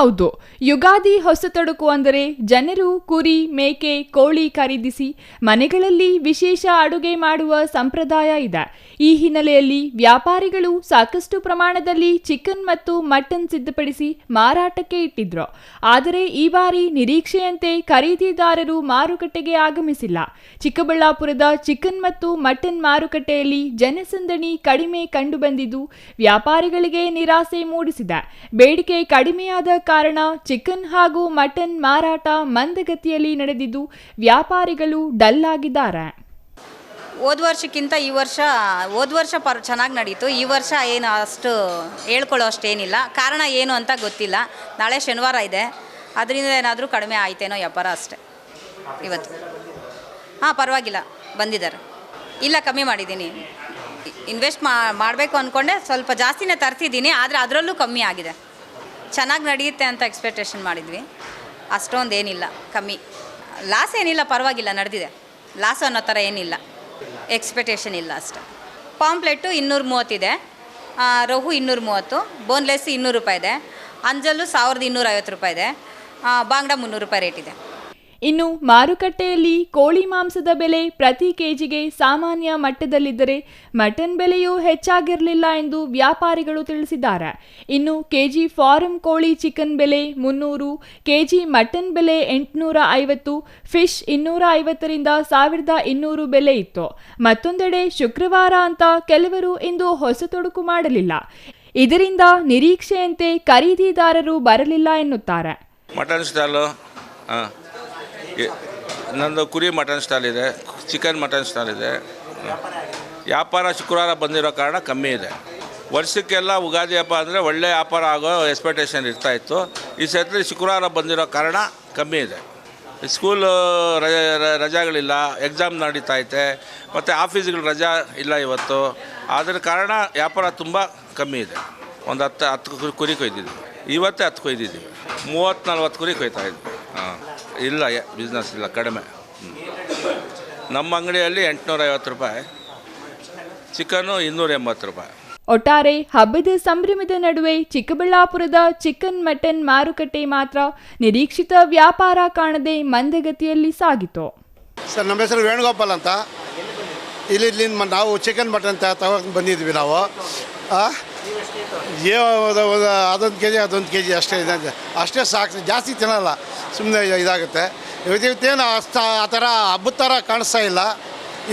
ಹೌದು, ಯುಗಾದಿ ಹೊಸತೊಡಕು ಅಂದರೆ ಜನರು ಕುರಿ, ಮೇಕೆ, ಕೋಳಿ ಖರೀದಿಸಿ ಮನೆಗಳಲ್ಲಿ ವಿಶೇಷ ಅಡುಗೆ ಮಾಡುವ ಸಂಪ್ರದಾಯ ಇದೆ. ಈ ಹಿನ್ನೆಲೆಯಲ್ಲಿ ವ್ಯಾಪಾರಿಗಳು ಸಾಕಷ್ಟು ಪ್ರಮಾಣದಲ್ಲಿ ಚಿಕನ್ ಮತ್ತು ಮಟನ್ ಸಿದ್ಧಪಡಿಸಿ ಮಾರಾಟಕ್ಕೆ ಇಟ್ಟಿದ್ರು. ಆದರೆ ಈ ಬಾರಿ ನಿರೀಕ್ಷೆಯಂತೆ ಖರೀದಿದಾರರು ಮಾರುಕಟ್ಟೆಗೆ ಆಗಮಿಸಿಲ್ಲ. ಚಿಕ್ಕಬಳ್ಳಾಪುರದ ಚಿಕನ್ ಮತ್ತು ಮಟನ್ ಮಾರುಕಟ್ಟೆಯಲ್ಲಿ ಜನಸಂದಣಿ ಕಡಿಮೆ ಕಂಡುಬಂದಿದ್ದು ವ್ಯಾಪಾರಿಗಳಿಗೆ ನಿರಾಸೆ ಮೂಡಿಸಿದೆ. ಬೇಡಿಕೆ ಕಡಿಮೆಯಾದ ಕಾರಣ ಚಿಕನ್ ಹಾಗೂ ಮಟನ್ ಮಾರಾಟ ಮಂದಗತಿಯಲ್ಲಿ ನಡೆದಿದ್ದು ವ್ಯಾಪಾರಿಗಳು ಡಲ್ ಆಗಿದ್ದಾರೆ. ಹೋದ ವರ್ಷಕ್ಕಿಂತ ಈ ವರ್ಷ ಚೆನ್ನಾಗಿ ನಡೀತು. ಈ ವರ್ಷ ಏನು ಅಷ್ಟು ಹೇಳ್ಕೊಳ್ಳೋ ಅಷ್ಟೇನಿಲ್ಲ. ಕಾರಣ ಏನು ಅಂತ ಗೊತ್ತಿಲ್ಲ. ನಾಳೆ ಶನಿವಾರ ಇದೆ, ಅದರಿಂದ ಏನಾದರೂ ಕಡಿಮೆ ಆಯ್ತೇನೋ ವ್ಯಾಪಾರ ಅಷ್ಟೇ. ಇವತ್ತು ಪರವಾಗಿಲ್ಲ, ಬಂದಿದ್ದಾರೆ. ಇಲ್ಲ, ಕಮ್ಮಿ ಮಾಡಿದ್ದೀನಿ. ಇನ್ವೆಸ್ಟ್ ಮಾಡಬೇಕು ಅಂದ್ಕೊಂಡೆ, ಸ್ವಲ್ಪ ಜಾಸ್ತಿನೇ ತರ್ತಿದ್ದೀನಿ, ಆದರೆ ಅದರಲ್ಲೂ ಕಮ್ಮಿ ಆಗಿದೆ. ಚೆನ್ನಾಗಿ ನಡೆಯುತ್ತೆ ಅಂತ ಎಕ್ಸ್ಪೆಕ್ಟೇಷನ್ ಮಾಡಿದ್ವಿ. ಅಷ್ಟೊಂದೇನಿಲ್ಲ, ಕಮ್ಮಿ. ಲಾಸ್ ಏನಿಲ್ಲ, ಪರವಾಗಿಲ್ಲ, ನಡೆದಿದೆ. ಲಾಸ್ ಅನ್ನೋ ಥರ ಏನಿಲ್ಲ, ಎಕ್ಸ್ಪೆಕ್ಟೇಷನ್ ಇಲ್ಲ ಅಷ್ಟೆ. ಪಾಂಪ್ಲೆಟ್ಟು 230 ಇದೆ, ರೋಹು 230, ಬೋನ್ಲೆಸ್ 200 ರೂಪಾಯಿ ಇದೆ, ಅಂಜಲು 1250 ರೂಪಾಯಿ ಇದೆ, ಬಾಂಗ್ಡಾ 300 ರೂಪಾಯಿ ರೇಟ್ ಇದೆ. ಇನ್ನು ಮಾರುಕಟ್ಟೆಯಲ್ಲಿ ಕೋಳಿ ಮಾಂಸದ ಬೆಲೆ ಪ್ರತಿ ಕೆಜಿಗೆ ಸಾಮಾನ್ಯ ಮಟ್ಟದಲ್ಲಿದ್ದರೆ ಮಟನ್ ಬೆಲೆಯೂ ಹೆಚ್ಚಾಗಿರಲಿಲ್ಲ ಎಂದು ವ್ಯಾಪಾರಿಗಳು ತಿಳಿಸಿದ್ದಾರೆ. ಇನ್ನು ಕೆಜಿ ಫಾರಂ ಕೋಳಿ ಚಿಕನ್ ಬೆಲೆ 300, ಕೆಜಿ ಮಟನ್ ಬೆಲೆ 850, ಫಿಶ್ 250ರಿಂದ 1200 ಬೆಲೆ ಇತ್ತು. ಮತ್ತೊಂದೆಡೆ ಶುಕ್ರವಾರ ಅಂತ ಕೆಲವರು ಇಂದು ಹೊಸತೊಡಕು ಮಾಡಲಿಲ್ಲ. ಇದರಿಂದ ನಿರೀಕ್ಷೆಯಂತೆ ಖರೀದಿದಾರರು ಬರಲಿಲ್ಲ ಎನ್ನುತ್ತಾರೆ. ಮಟನ್ ಸ್ಟಾಲು, ನಂದು ಕುರಿ ಮಟನ್ ಸ್ಟಾಲ್ ಇದೆ, ಚಿಕನ್ ಮಟನ್ ಸ್ಟಾಲ್ ಇದೆ. ವ್ಯಾಪಾರ ಶುಕ್ರವಾರ ಬಂದಿರೋ ಕಾರಣ ಕಮ್ಮಿ ಇದೆ. ವರ್ಷಕ್ಕೆಲ್ಲ ಉಗಾದಿ ಹಬ್ಬ ಅಂದರೆ ಒಳ್ಳೆ ವ್ಯಾಪಾರ ಆಗೋ ಎಕ್ಸ್ಪೆಕ್ಟೇಷನ್ ಇರ್ತಾಯಿತ್ತು. ಈ ಸತಿ ಶುಕ್ರವಾರ ಬಂದಿರೋ ಕಾರಣ ಕಮ್ಮಿ ಇದೆ. ಸ್ಕೂಲು ರಜೆಗಳಿಲ್ಲ, ಎಕ್ಸಾಮ್ ನಡೀತೈತೆ, ಮತ್ತು ಆಫೀಸ್ಗಳು ರಜಾ ಇಲ್ಲ ಇವತ್ತು. ಅದರ ಕಾರಣ ವ್ಯಾಪಾರ ತುಂಬ ಕಮ್ಮಿ ಇದೆ. ಒಂದು 10 ಕುರಿ ಕೊಯ್ದಿದ್ವಿ, ಇವತ್ತೇ 10 ಕೊಯ್ದಿದ್ದೀವಿ. 30-40 ಕುರಿ ಕೊಯ್ತಾಯಿದ್ವಿ. ಇಲ್ಲ, ಬಿಸ್ನೆಸ್ ಇಲ್ಲ, ಕಡಿಮೆ. ನಮ್ಮ ಅಂಗಡಿಯಲ್ಲಿ 850 ರೂಪಾಯಿ, ಚಿಕನ್ನು 280 ರೂಪಾಯಿ. ಒಟ್ಟಾರೆ ಹಬ್ಬದ ಸಂಭ್ರಮದ ನಡುವೆ ಚಿಕ್ಕಬಳ್ಳಾಪುರದ ಚಿಕನ್ ಮಟನ್ ಮಾರುಕಟ್ಟೆ ಮಾತ್ರ ನಿರೀಕ್ಷಿತ ವ್ಯಾಪಾರ ಕಾಣದೆ ಮಂದಗತಿಯಲ್ಲಿ ಸಾಗಿತು. ಸರ್, ನಮ್ಮ ಹೆಸರು ವೇಣುಗೋಪಾಲ್ ಅಂತ. ಇಲ್ಲಿಂದ ನಾವು ಚಿಕನ್ ಮಟನ್ ತಗೊಂಡು ಬಂದಿದ್ವಿ. ನಾವು ಅದೊಂದು ಕೆ ಜಿ ಅದೊಂದು ಕೆ ಜಿ ಅಷ್ಟೇ ಸಾಕು, ಜಾಸ್ತಿ ತಿನ್ನಲ್ಲ, ಸುಮ್ಮನೆ ಇದಾಗುತ್ತೆ. ಇವತ್ತೇನು ಆ ಥರ ಹಬ್ಬದ ಥರ ಕಾಣಿಸ್ತಾ ಇಲ್ಲ.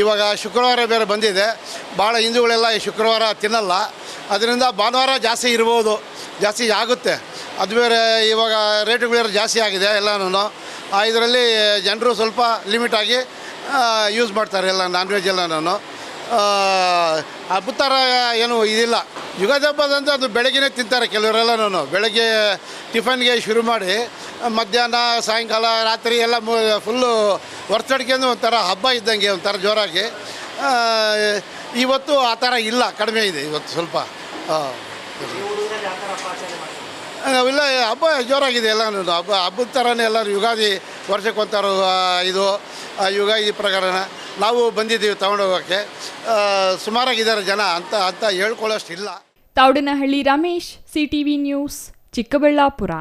ಇವಾಗ ಶುಕ್ರವಾರ ಬೇರೆ ಬಂದಿದೆ, ಭಾಳ ಹಿಂದೂಗಳೆಲ್ಲ ಈ ಶುಕ್ರವಾರ ತಿನ್ನಲ್ಲ. ಅದರಿಂದ ಭಾನುವಾರ ಜಾಸ್ತಿ ಇರ್ಬೋದು, ಜಾಸ್ತಿ ಆಗುತ್ತೆ. ಅದು ಬೇರೆ ಇವಾಗ ರೇಟುಗಳು ಜಾಸ್ತಿ ಆಗಿದೆ ಎಲ್ಲನೂ. ಇದರಲ್ಲಿ ಜನರು ಸ್ವಲ್ಪ ಲಿಮಿಟಾಗಿ ಯೂಸ್ ಮಾಡ್ತಾರೆ ಎಲ್ಲ ನಾನ್ ವೆಜ್ ಎಲ್ಲನೂ. ಹಬ್ಬದ ಥರ ಏನು ಇದಿಲ್ಲ. ಯುಗಾದಿ ಹಬ್ಬದಂತ ಅದು ಬೆಳಗ್ಗೆನೇ ತಿಂತಾರೆ ಕೆಲವರೆಲ್ಲನೂ. ಬೆಳಗ್ಗೆ ಟಿಫನ್ಗೆ ಶುರು ಮಾಡಿ ಮಧ್ಯಾಹ್ನ, ಸಾಯಂಕಾಲ, ರಾತ್ರಿ ಎಲ್ಲ ಫುಲ್ಲು ಹೊರತಡ್ಕೊಂಡು ಒಂಥರ ಹಬ್ಬ ಇದ್ದಂಗೆ, ಒಂಥರ ಜೋರಾಗಿ. ಇವತ್ತು ಆ ಥರ ಇಲ್ಲ, ಕಡಿಮೆ ಇದೆ ಇವತ್ತು ಸ್ವಲ್ಪ. ಇಲ್ಲ, ಹಬ್ಬ ಜೋರಾಗಿದೆ ಎಲ್ಲನೂ. ಹಬ್ಬದ ಥರನೇ ಎಲ್ಲರೂ ಯುಗಾದಿ ವರ್ಷಕ್ಕೊಂಥರ ಇದು ಯುಗಾದಿ ಪ್ರಕಾರನ ನಾವು ಬಂದಿದ್ದೀವಿ ತಗೊಂಡೋಗೋಕ್ಕೆ. ಸುಮಾರಾಗಿದ್ದಾರೆ ಜನ ಅಂತ ಹೇಳ್ಕೊಳ್ಳೋಷ್ಟಿಲ್ಲ. Thoudanahalli Ramesh, CTV news, Chikkaballapur.